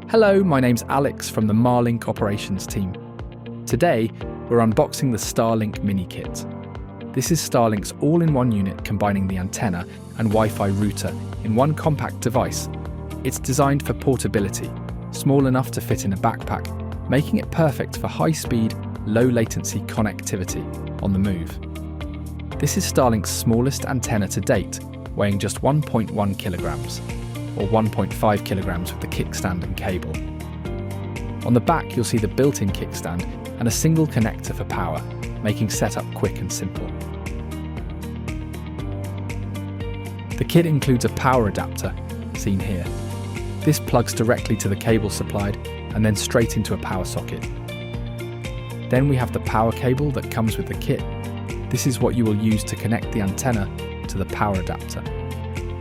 Hello, my name's Alex from the Marlink operations team. Today, we're unboxing the Starlink Mini kit. This is Starlink's all-in-one unit combining the antenna and Wi-Fi router in one compact device. It's designed for portability, small enough to fit in a backpack, making it perfect for high-speed, low-latency connectivity on the move. This is Starlink's smallest antenna to date, weighing just 1.1 kilograms, or 1.5 kilograms with the kickstand and cable. On the back, you'll see the built-in kickstand and a single connector for power, making setup quick and simple. The kit includes a power adapter, seen here. This plugs directly to the cable supplied and then straight into a power socket. Then we have the power cable that comes with the kit. This is what you will use to connect the antenna to the power adapter.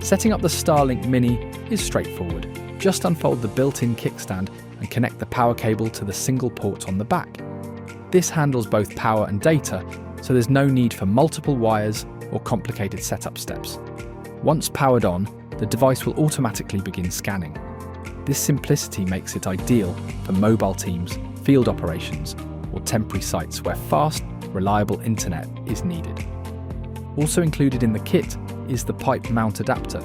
Setting up the Starlink Mini is straightforward. Just unfold the built-in kickstand and connect the power cable to the single port on the back. This handles both power and data, so there's no need for multiple wires or complicated setup steps. Once powered on, the device will automatically begin scanning. This simplicity makes it ideal for mobile teams, field operations, or temporary sites where fast, reliable internet is needed. Also included in the kit is the pipe mount adapter,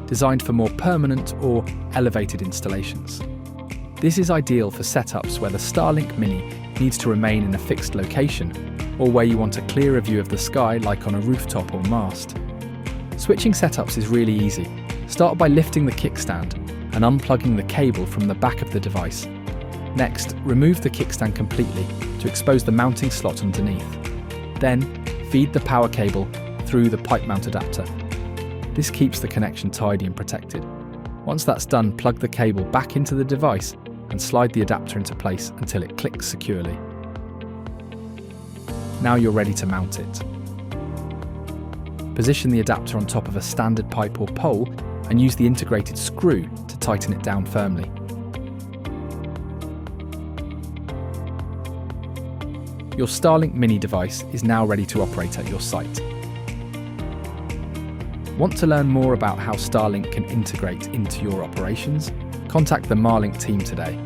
designed for more permanent or elevated installations. This is ideal for setups where the Starlink Mini needs to remain in a fixed location, or where you want a clearer view of the sky like on a rooftop or mast. Switching setups is really easy. Start by lifting the kickstand and unplugging the cable from the back of the device. Next, remove the kickstand completely to expose the mounting slot underneath. Then, feed the power cable through the pipe mount adapter. This keeps the connection tidy and protected. Once that's done, plug the cable back into the device and slide the adapter into place until it clicks securely. Now you're ready to mount it. Position the adapter on top of a standard pipe or pole and use the integrated screw to tighten it down firmly. Your Starlink Mini device is now ready to operate at your site. Want to learn more about how Starlink can integrate into your operations? Contact the Marlink team today.